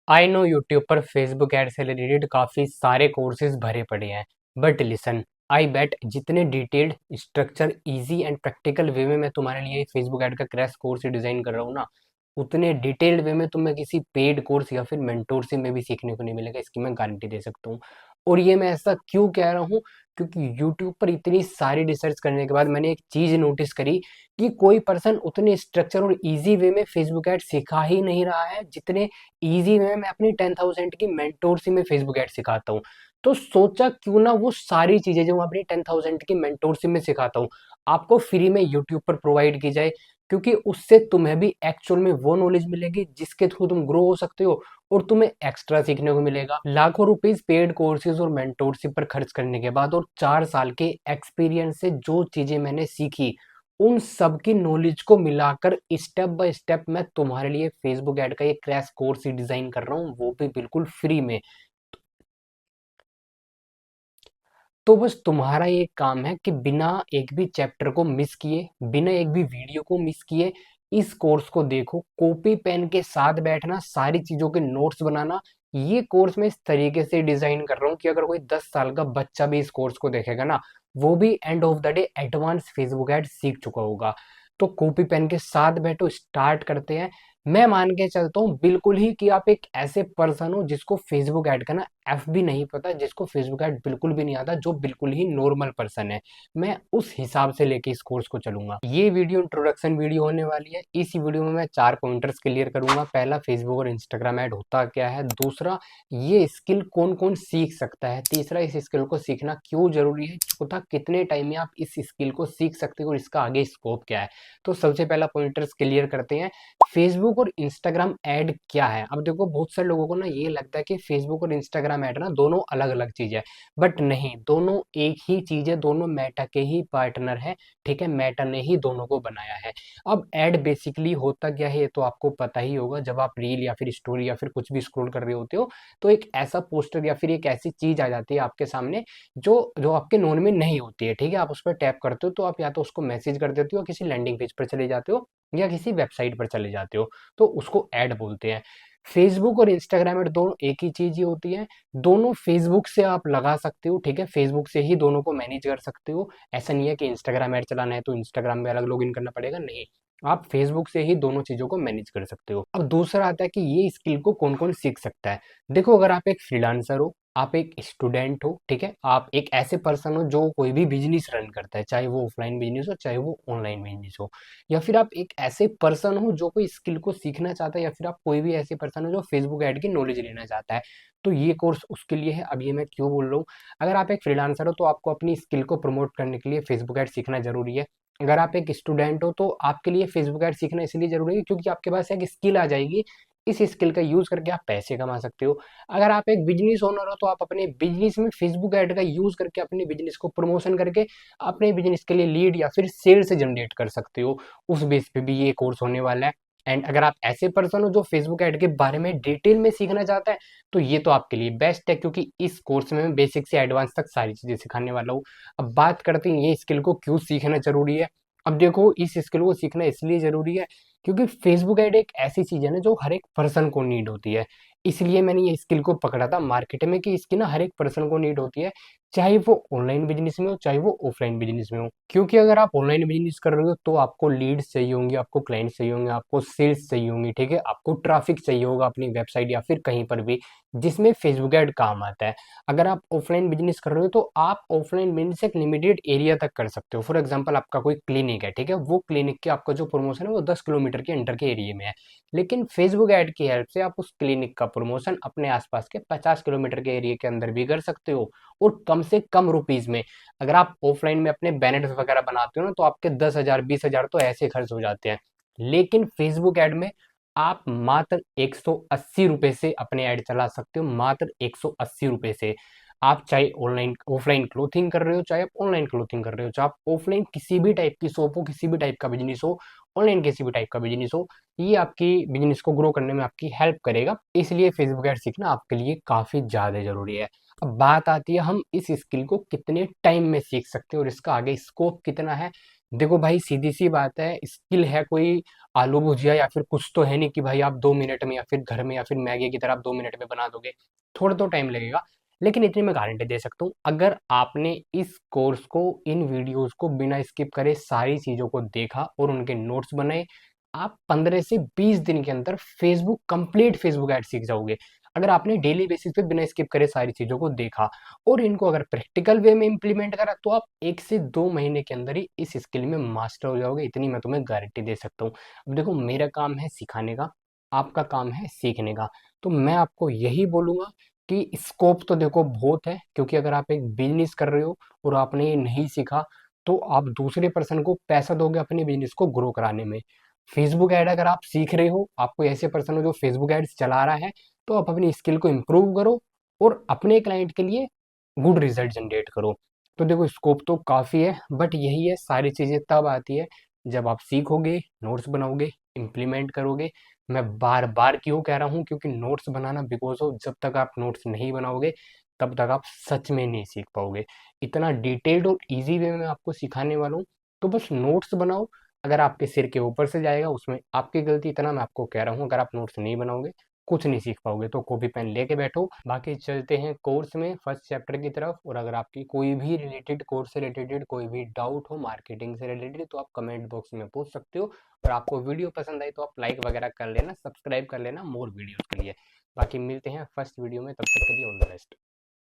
I know YouTube पर Facebook ad से related काफ़ी सारे कोर्सेज भरे पड़े हैं। बट लिसन, आई बेट जितने detailed structure easy and practical way में मैं तुम्हारे लिए फेसबुक एड का क्रैश कोर्स डिज़ाइन कर रहा हूँ ना, उतने डिटेल्ड वे में तुम्हें किसी पेड कोर्स या फिर मेंटोरशिप में भी सीखने को नहीं मिलेगा। इसकी मैं गारंटी दे सकता हूँ। और ये मैं ऐसा क्यों कह रहा हूँ, क्योंकि यूट्यूब पर इतनी सारी रिसर्च करने के बाद मैंने एक चीज़ नोटिस करी कि कोई पर्सन उतने स्ट्रक्चर और इजी वे में फेसबुक एड सिखा ही नहीं रहा है जितने इजी वे में अपनी 10,000 की मेंटोरशिप में फेसबुक एड सिखाता हूँ। तो सोचा क्यों ना वो सारी चीजें जो मैं अपनी 10,000 की मेंटोरशिप में सिखाता हूँ आपको फ्री में यूट्यूब पर प्रोवाइड की जाए, क्योंकि उससे तुम्हें भी एक्चुअल में वो नॉलेज मिलेगी जिसके थ्रू तुम ग्रो हो सकते हो और तुम्हें एक्स्ट्रा सीखने को मिलेगा। लाखों रुपीस पेड कोर्सेज और मेंटोरशिप पर खर्च करने के बाद और 4 साल के एक्सपीरियंस से जो चीजें मैंने सीखी, उन सब की नॉलेज को मिलाकर स्टेप बाय स्टेप मैं तुम्हारे लिए फेसबुक ऐड का ये क्रैश कोर्स ही डिजाइन कर रहा हूँ, वो भी बिल्कुल फ्री में। तो बस तुम्हारा ये काम है कि बिना एक भी चैप्टर को मिस किए, बिना एक भी वीडियो को मिस किए इस कोर्स को देखो, कॉपी पेन के साथ बैठना, सारी चीजों के नोट्स बनाना। ये कोर्स मैं इस तरीके से डिजाइन कर रहा हूँ कि अगर कोई 10 साल का बच्चा भी इस कोर्स को देखेगा ना, वो भी end of the day advance Facebook ad सीख चुका होगा। तो कॉपी पेन के साथ बैठो, स्टार्ट करते हैं। मैं मान के चलता हूँ बिल्कुल ही कि आप एक ऐसे पर्सन हो जिसको फेसबुक ऐड का ना एफ भी नहीं पता, जिसको फेसबुक ऐड बिल्कुल भी नहीं आता, जो बिल्कुल ही नॉर्मल पर्सन है। मैं उस हिसाब से लेके इस कोर्स को चलूंगा। ये वीडियो इंट्रोडक्शन वीडियो होने वाली है। इस वीडियो में मैं 4 पॉइंटर्स क्लियर करूंगा। पहला, फेसबुक और इंस्टाग्राम ऐड होता क्या है। दूसरा, ये स्किल कौन कौन सीख सकता है। तीसरा, इस स्किल को सीखना क्यों जरूरी है। चौथा, कितने टाइम में आप इस स्किल को सीख सकते हो और इसका आगे स्कोप क्या है। तो सबसे पहला पॉइंटर्स क्लियर करते हैं। फेसबुक और इंस्टाग्राम ऐड क्या है। अब देखो, बहुत सारे लोगों को ना ये लगता है कि फेसबुक और इंस्टाग्राम ऐड ना दोनों अलग अलग चीज है। बट नहीं, दोनों एक ही चीज है, दोनों मेटा के ही पार्टनर है। ठीक है, मेटा ने ही दोनों को बनाया है। अब ऐड बेसिकली होता क्या है ये तो आपको पता ही होगा। जब आप रील या फिर स्टोरी या फिर कुछ भी स्क्रॉल कर रहे होते हो, तो एक ऐसा पोस्टर या फिर एक ऐसी चीज आ जाती है आपके सामने जो जो आपके नोन में नहीं होती है। ठीक है, आप उस पर टैप करते हो तो आप या तो उसको मैसेज कर देते हो, किसी लैंडिंग पेज पर चले जाते हो या किसी वेबसाइट पर चले जाते हो, तो उसको ऐड बोलते हैं। फेसबुक और इंस्टाग्राम ऐड दोनों एक ही चीज ही होती है। दोनों फेसबुक से आप लगा सकते हो। ठीक है, फेसबुक से ही दोनों को मैनेज कर सकते हो। ऐसा नहीं है कि इंस्टाग्राम ऐड चलाना है तो इंस्टाग्राम में अलग लॉगिन करना पड़ेगा, नहीं। आप फेसबुक से ही दोनों चीजों को मैनेज कर सकते हो। अब दूसरा आता है कि ये स्किल को कौन कौन सीख सकता है। देखो, अगर आप एक फ्रीलांसर हो, आप एक स्टूडेंट हो, ठीक है, आप एक ऐसे पर्सन हो जो कोई भी बिजनेस रन करता है, चाहे वो ऑफलाइन बिजनेस हो चाहे वो ऑनलाइन बिजनेस हो, या फिर आप एक ऐसे पर्सन हो जो कोई स्किल को सीखना चाहता है, या फिर आप कोई भी ऐसे पर्सन हो जो फेसबुक ऐड की नॉलेज लेना चाहता है, तो ये कोर्स उसके लिए है। अब ये मैं क्यों बोल रहा हूँ, अगर आप एक फ्रीलांसर हो तो आपको अपनी स्किल को प्रमोट करने के लिए फेसबुक ऐड सीखना जरूरी है। अगर आप एक स्टूडेंट हो तो आपके लिए फेसबुक ऐड सीखना इसलिए जरूरी है क्योंकि आपके पास एक स्किल आ जाएगी। इस स्किल का यूज करके आप पैसे कमा सकते हो। अगर आप एक बिजनेस ओनर हो तो आप अपने बिजनेस में फेसबुक ऐड का यूज करके अपने बिजनेस को प्रमोशन करके अपने बिजनेस के लिए लीड या फिर सेल्स जनरेट कर सकते हो। उस बेस पे भी ये कोर्स होने वाला है। एंड अगर आप ऐसे पर्सन हो जो फेसबुक ऐड के बारे में डिटेल में सीखना चाहता है, तो ये तो आपके लिए बेस्ट है, क्योंकि इस कोर्स में मैं बेसिक से एडवांस तक सारी चीजें सिखाने वाला हूँ। अब बात करते हैं ये स्किल को क्यों सीखना जरूरी है। अब देखो, इस स्किल को सीखना इसलिए जरूरी है क्योंकि फेसबुक ऐड एक ऐसी चीज है ना जो हर एक पर्सन को नीड होती है। इसलिए मैंने ये स्किल को पकड़ा था मार्केट में कि इसकी ना हर एक पर्सन को नीड होती है, चाहे वो ऑनलाइन बिजनेस में हो चाहे वो ऑफलाइन बिजनेस में हो। क्योंकि अगर आप ऑनलाइन बिजनेस कर रहे हो तो आपको लीड्स चाहिए होंगे, आपको क्लाइंट्स चाहिए होंगे, आपको सेल्स चाहिए होंगी। ठीक है, आपको ट्रैफिक चाहिए होगा अपनी वेबसाइट या फिर कहीं पर भी, जिसमें फेसबुक ऐड काम आता है। अगर आप ऑफलाइन बिजनेस कर रहे हो तो आप ऑफलाइन बिजनेस एक लिमिटेड एरिया तक कर सकते हो। फॉर एग्जांपल, आपका कोई क्लिनिक है, ठीक है, वो क्लिनिक के आपका जो प्रमोशन है वो 10 किलोमीटर के अंडर के एरिया में है। लेकिन फेसबुक ऐड की हेल्प से आप उस क्लिनिक का प्रमोशन अपने आसपास के 50 किलोमीटर के एरिया के अंदर भी कर सकते हो, और कम से कम रुपीज में। अगर आप ऑफलाइन में अपने बैनर्स वगैरह बनाते हो ना, तो आपके 10,000 20,000 तो ऐसे खर्च हो जाते हैं। लेकिन फेसबुक ऐड में आप मात्र 180 रुपए से अपने ऐड चला सकते हो, मात्र 180 रुपए से। आप चाहे ऑनलाइन ऑफलाइन क्लोथिंग कर रहे हो, चाहे आप ऑनलाइन क्लोथिंग कर रहे हो, चाहे आप ऑफलाइन किसी भी टाइप की शॉप हो, किसी भी टाइप का बिजनेस हो, ऑनलाइन किसी भी टाइप का बिजनेस हो, ये आपकी बिजनेस को ग्रो करने में आपकी हेल्प करेगा। इसलिए फेसबुक ऐड सीखना आपके लिए काफी ज्यादा जरूरी है। अब बात आती है हम इस स्किल को कितने टाइम में सीख सकते हैं और इसका आगे स्कोप कितना है। देखो भाई, सीधी सी बात है, स्किल है कोई आलू भुजिया या फिर कुछ तो है नहीं कि भाई आप 2 मिनट में या फिर घर में या फिर मैगी की तरह आप 2 मिनट में बना दोगे। थोड़ा तो टाइम लगेगा, लेकिन इतनी मैं गारंटी दे सकता हूँ, अगर आपने इस कोर्स को, इन वीडियोस को बिना स्किप करे सारी चीजों को देखा और उनके नोट्स बनाए, आप 15 से 20 दिन के अंदर कंप्लीट फेसबुक एड सीख जाओगे। अगर आपने डेली बेसिस पे बिना स्किप करे सारी चीजों को देखा और इनको अगर प्रैक्टिकल वे में इंप्लीमेंट करा, तो आप 1 से 2 महीने के अंदर ही इस स्किल में मास्टर हो जाओगे, इतनी मैं तुम्हें गारंटी दे सकता हूँ। अब देखो, मेरा काम है सिखाने का, आपका काम है सीखने का। तो मैं आपको यही बोलूंगा कि स्कोप तो देखो बहुत है, क्योंकि अगर आप एक बिजनेस कर रहे हो और आपने ये नहीं सीखा, तो आप दूसरे पर्सन को पैसा दोगे अपने बिजनेस को ग्रो कराने में। फेसबुक ऐड अगर आप सीख रहे हो, आपको ऐसे पर्सन हो जो फेसबुक एड्स चला रहा है, तो आप अपनी स्किल को इम्प्रूव करो और अपने क्लाइंट के लिए गुड रिजल्ट जनरेट करो। तो देखो, स्कोप तो काफ़ी है, बट यही है, सारी चीज़ें तब आती है जब आप सीखोगे, नोट्स बनाओगे, इम्प्लीमेंट करोगे। मैं बार बार क्यों कह रहा हूँ, क्योंकि नोट्स बनाना बिकॉज ऑफ, जब तक आप नोट्स नहीं बनाओगे तब तक आप सच में नहीं सीख पाओगे। इतना डिटेल्ड और इजी वे में आपको सिखाने वाला हूँ, तो बस नोट्स बनाओ। अगर आपके सिर के ऊपर से जाएगा, उसमें आपकी गलती, इतना मैं आपको कह रहा हूँ। अगर आप नोट्स नहीं बनाओगे, कुछ नहीं सीख पाओगे। तो कॉपी पेन लेके बैठो। बाकी चलते हैं कोर्स में फर्स्ट चैप्टर की तरफ। और अगर आपकी कोई भी रिलेटेड, कोर्स से रिलेटेड कोई भी डाउट हो, मार्केटिंग से रिलेटेड, तो आप कमेंट बॉक्स में पूछ सकते हो। और आपको वीडियो पसंद आई तो आप लाइक वगैरह कर लेना, सब्सक्राइब कर लेना मोर वीडियोस के लिए। बाकी मिलते हैं फर्स्ट वीडियो में, तब तक के लिए ऑल द बेस्ट।